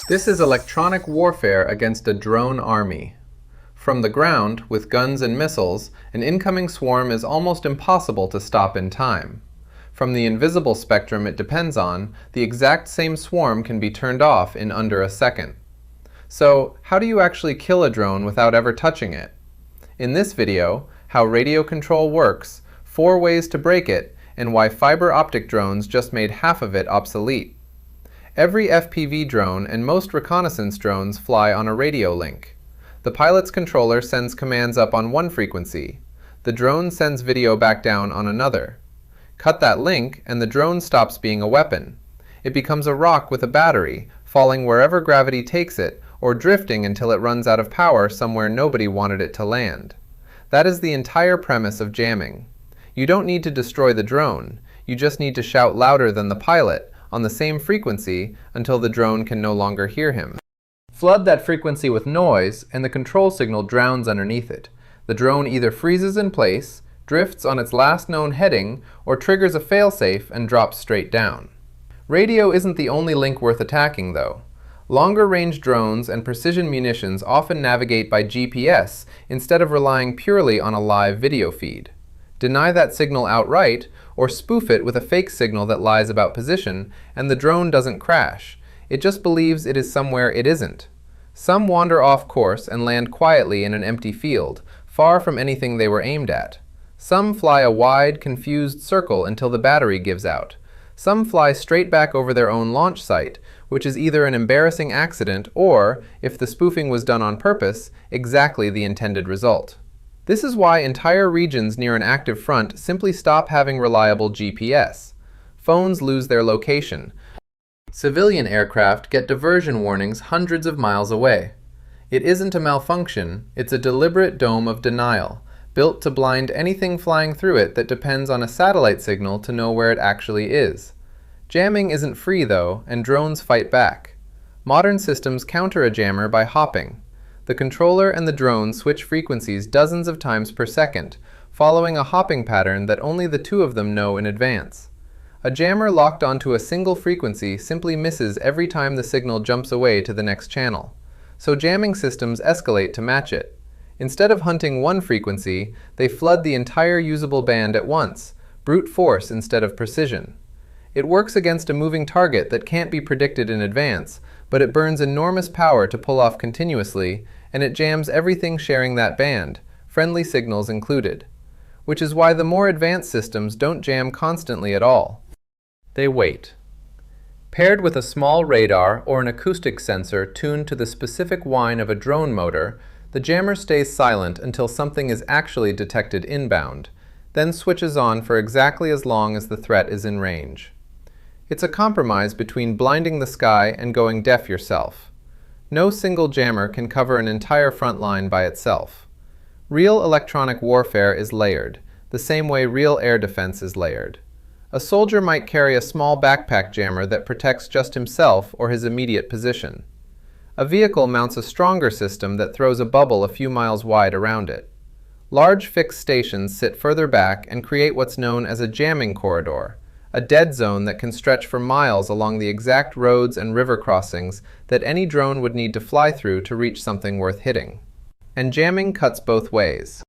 This is electronic warfare against a drone army. From the ground, with guns and missiles, an incoming swarm is almost impossible to stop in time. From the invisible spectrum it depends on, the exact same swarm can be turned off in under a second. So, how do you actually kill a drone without ever touching it? In this video, how radio control works, 4 ways to break it, and why fiber-optic drones just made half of it obsolete. Every FPV drone and most reconnaissance drones fly on a radio link. The pilot's controller sends commands up on one frequency. The drone sends video back down on another. Cut that link, and the drone stops being a weapon. It becomes a rock with a battery, falling wherever gravity takes it, or drifting until it runs out of power somewhere nobody wanted it to land. That is the entire premise of jamming. You don't need to destroy the drone. You just need to shout louder than the pilot, on the same frequency, until the drone can no longer hear him. Flood that frequency with noise, and the control signal drowns underneath it. The drone either freezes in place, drifts on its last known heading, or triggers a failsafe and drops straight down. Radio isn't the only link worth attacking, though. Longer-range drones and precision munitions often navigate by GPS instead of relying purely on a live video feed. Deny that signal outright, or spoof it with a fake signal that lies about position, and the drone doesn't crash. It just believes it is somewhere it isn't. Some wander off course and land quietly in an empty field, far from anything they were aimed at. Some fly a wide, confused circle until the battery gives out. Some fly straight back over their own launch site, which is either an embarrassing accident or, if the spoofing was done on purpose, exactly the intended result. This is why entire regions near an active front simply stop having reliable GPS. Phones lose their location. Civilian aircraft get diversion warnings hundreds of miles away. It isn't a malfunction, it's a deliberate dome of denial, built to blind anything flying through it that depends on a satellite signal to know where it actually is. Jamming isn't free, though, and drones fight back. Modern systems counter a jammer by hopping. The controller and the drone switch frequencies dozens of times per second, following a hopping pattern that only the two of them know in advance. A jammer locked onto a single frequency simply misses every time the signal jumps away to the next channel. So jamming systems escalate to match it. Instead of hunting one frequency, they flood the entire usable band at once, brute force instead of precision. It works against a moving target that can't be predicted in advance, but it burns enormous power to pull off continuously, and it jams everything sharing that band, friendly signals included. Which is why the more advanced systems don't jam constantly at all. They wait. Paired with a small radar or an acoustic sensor tuned to the specific whine of a drone motor, the jammer stays silent until something is actually detected inbound, then switches on for exactly as long as the threat is in range. It's a compromise between blinding the sky and going deaf yourself. No single jammer can cover an entire front line by itself. Real electronic warfare is layered, the same way real air defense is layered. A soldier might carry a small backpack jammer that protects just himself or his immediate position. A vehicle mounts a stronger system that throws a bubble a few miles wide around it. Large fixed stations sit further back and create what's known as a jamming corridor, a dead zone that can stretch for miles along the exact roads and river crossings that any drone would need to fly through to reach something worth hitting. And jamming cuts both ways.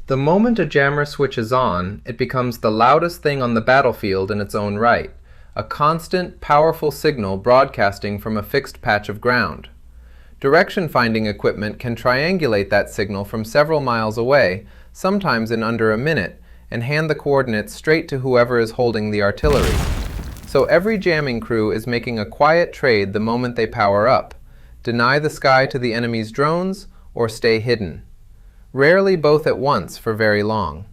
The moment a jammer switches on, it becomes the loudest thing on the battlefield in its own right, a constant, powerful signal broadcasting from a fixed patch of ground. Direction-finding equipment can triangulate that signal from several miles away, sometimes in under a minute, and hand the coordinates straight to whoever is holding the artillery. So every jamming crew is making a quiet trade the moment they power up: deny the sky to the enemy's drones, or stay hidden. Rarely both at once for very long.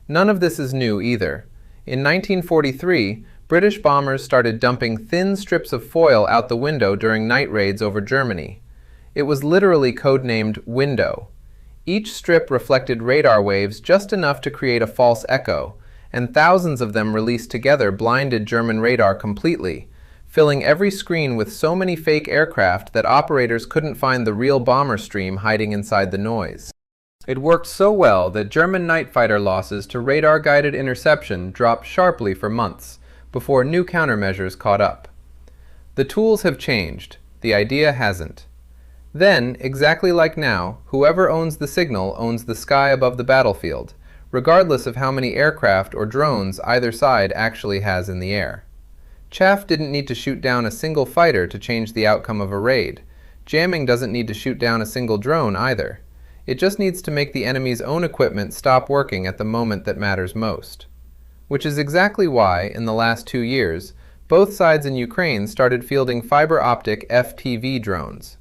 None of this is new either. In 1943, British bombers started dumping thin strips of foil out the window during night raids over Germany. It was literally codenamed Window. Each strip reflected radar waves just enough to create a false echo, and thousands of them released together blinded German radar completely, filling every screen with so many fake aircraft that operators couldn't find the real bomber stream hiding inside the noise. It worked so well that German night fighter losses to radar-guided interception dropped sharply for months, before new countermeasures caught up. The tools have changed. The idea hasn't. Then, exactly like now, whoever owns the signal owns the sky above the battlefield, regardless of how many aircraft or drones either side actually has in the air. Chaff didn't need to shoot down a single fighter to change the outcome of a raid. Jamming doesn't need to shoot down a single drone either. It just needs to make the enemy's own equipment stop working at the moment that matters most. Which is exactly why, in the last 2 years, both sides in Ukraine started fielding fiber-optic FPV drones.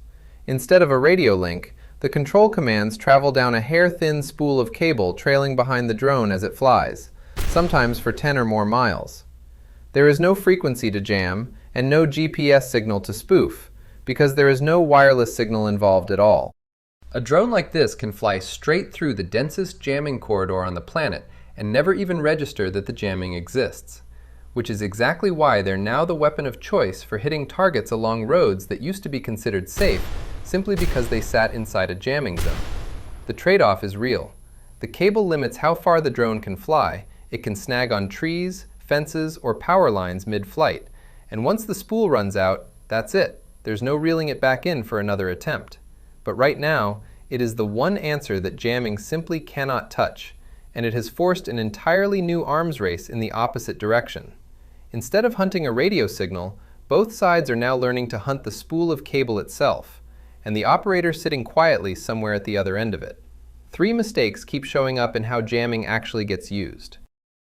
Instead of a radio link, the control commands travel down a hair-thin spool of cable trailing behind the drone as it flies, sometimes for 10 or more miles. There is no frequency to jam and no GPS signal to spoof, because there is no wireless signal involved at all. A drone like this can fly straight through the densest jamming corridor on the planet and never even register that the jamming exists, which is exactly why they're now the weapon of choice for hitting targets along roads that used to be considered safe simply because they sat inside a jamming zone. The trade-off is real. The cable limits how far the drone can fly. It can snag on trees, fences, or power lines mid-flight, and once the spool runs out, that's it. There's no reeling it back in for another attempt. But right now, it is the one answer that jamming simply cannot touch, and it has forced an entirely new arms race in the opposite direction. Instead of hunting a radio signal, both sides are now learning to hunt the spool of cable itself, and the operator sitting quietly somewhere at the other end of it. 3 mistakes keep showing up in how jamming actually gets used.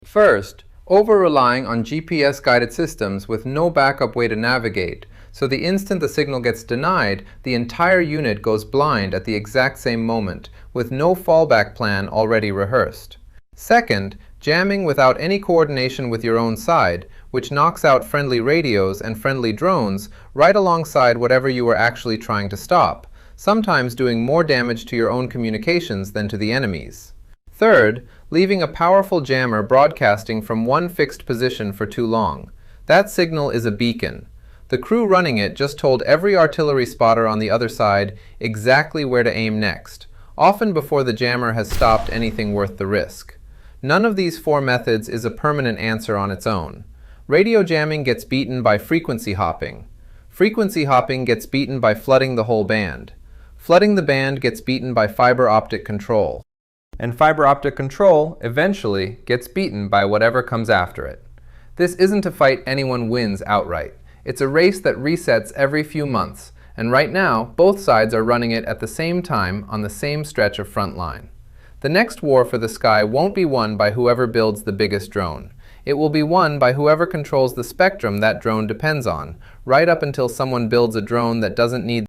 First, over-relying on GPS-guided systems with no backup way to navigate, so the instant the signal gets denied, the entire unit goes blind at the exact same moment, with no fallback plan already rehearsed. Second, jamming without any coordination with your own side, which knocks out friendly radios and friendly drones right alongside whatever you were actually trying to stop, sometimes doing more damage to your own communications than to the enemy's. Third, leaving a powerful jammer broadcasting from one fixed position for too long. That signal is a beacon. The crew running it just told every artillery spotter on the other side exactly where to aim next, often before the jammer has stopped anything worth the risk. None of these 4 methods is a permanent answer on its own. Radio jamming gets beaten by frequency hopping. Frequency hopping gets beaten by flooding the whole band. Flooding the band gets beaten by fiber optic control. And fiber optic control eventually gets beaten by whatever comes after it. This isn't a fight anyone wins outright. It's a race that resets every few months, and right now, both sides are running it at the same time on the same stretch of front line. The next war for the sky won't be won by whoever builds the biggest drone. It will be won by whoever controls the spectrum that drone depends on, right up until someone builds a drone that doesn't need